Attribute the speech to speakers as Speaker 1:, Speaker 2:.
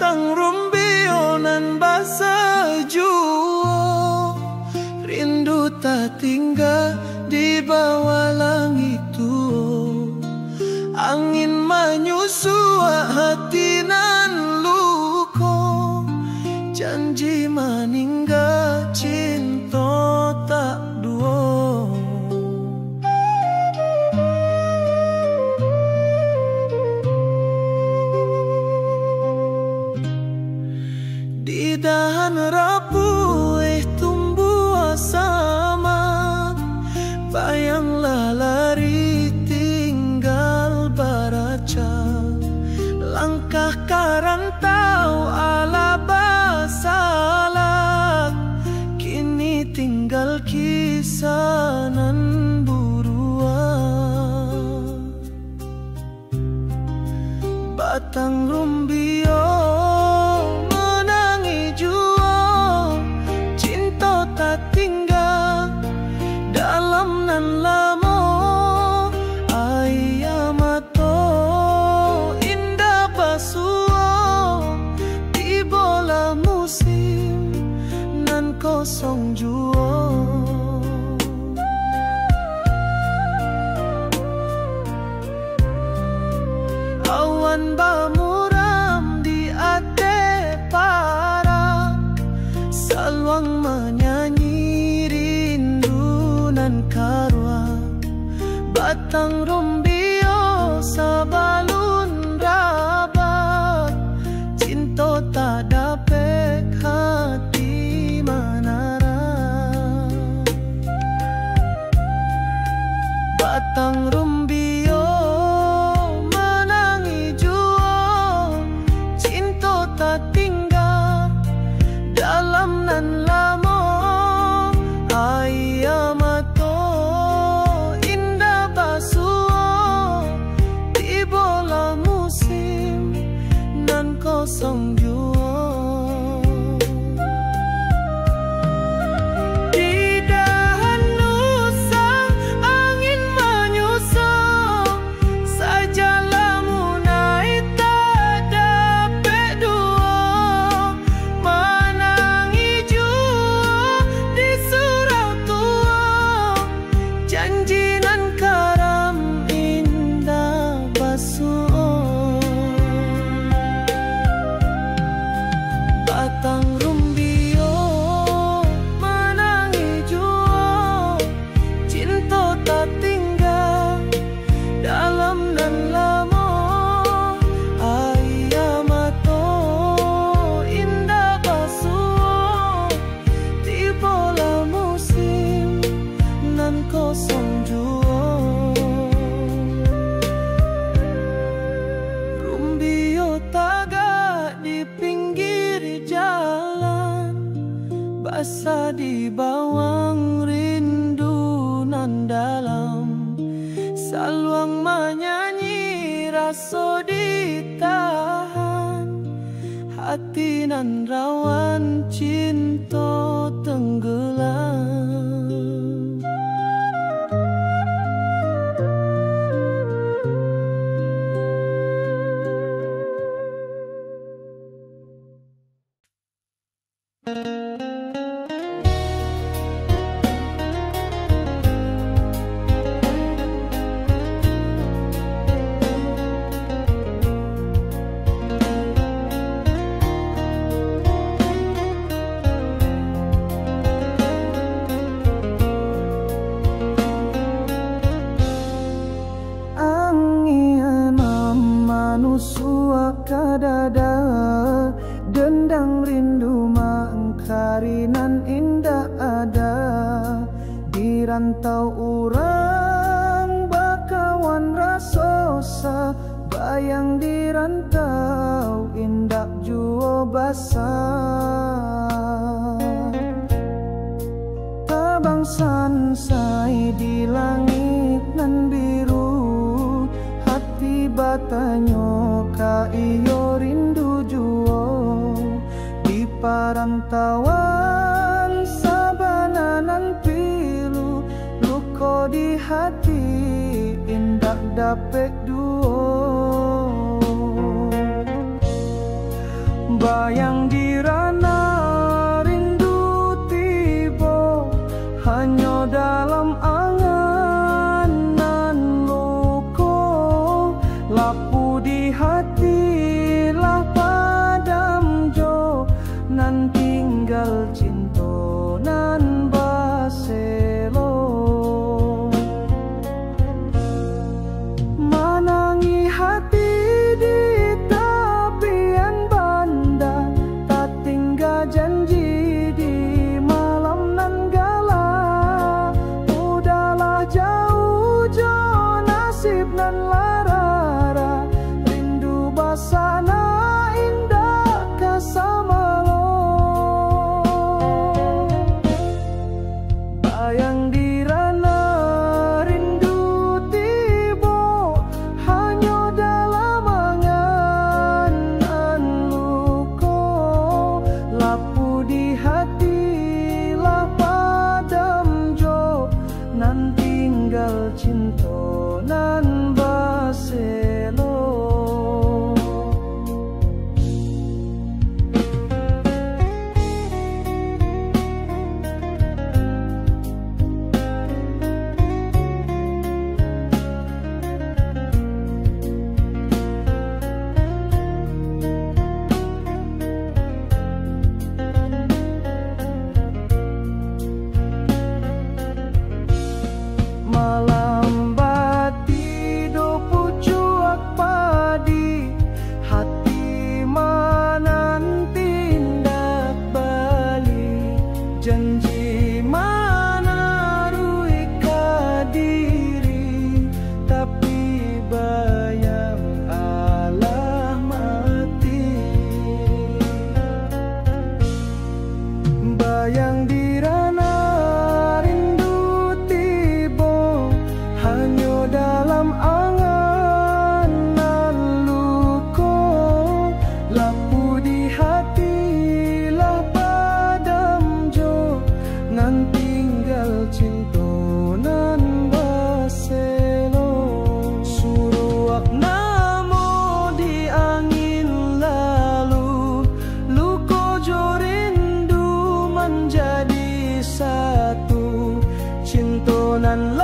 Speaker 1: batang rumbionan basa juo, rindu tak tinggal di bawah langit tuo. Angin menyusua hati nan luko, janji maningga cinta tak duo. Di dahan rapuh tumbuh sama, bayanglah lari tinggal baraca. Langkah karantau ala basalat, kini tinggal kisanan buruan. Batang rumbio menangi juo, cinta tak tinggal dalam nan lamo. Ayamato indah basuo, di bola musim nan kosong juo. Awan bamuram di ate para, saluang menyanyi rindu nan karwa. Batang rumbio sabalun rabat, cinta tak dapat hati manara. Batang rumbio menangi juo, cinta tak tinggal dalam nan lamo. Ayamato indah basuo, di bola musim nan kosong juo. Di dahan nusa angin menyusup, saja lamunai tak dapat duo. Menangi juo di surau tua, janji nan karam indah basuo. Batang rumbio menangi juo, cinta tak tinggal dalam nan lamo. Ayamato indah basuo, di bola musim nan kosong juo. Rumbio tagak di pinggir jalan, basah di bawang rindu nan dalam. Saluang menyanyi rasa ditahan, hati nan rawan cinta tenggelam. Manusua kadada, dendang rindu mangkarinan indah ada. Di rantau urang bakawan rasosa, bayang di rantau indah juo basah. Tabangsan sai di langit nan biru, hati batanyo ka iyo rindu juo. Di parantauan sabananan pilu, luko di hati indah dapet duo. Bayang dirana rindu tiba hanya dalam angan-angan loko, lapu di hati lah padam jo, nan tinggal cinta nan baselo. Manangi hati di tepian banda, tak tinggal janji di malam nan gala. Udahlah jauh jo nasib nan larara, rindu basana indah kasamalo. Bayang dirana rindu tiba hanya dalam angan-angan luko, lapu di hati lah padam jo, nan tinggal cinta nan baselo. Malam bati do pucuak padi, hati manan tindak balik, janji mana rui kadiri, tapi bayang alah mati. Bayang dirana rindu tiba hanya dalam angan-angan luko, lapu di hati lah padam jo, nan tinggal cinta nan baselo. Suruak namo di angin lalu, luko jo rindu menjadi satu, cinta nan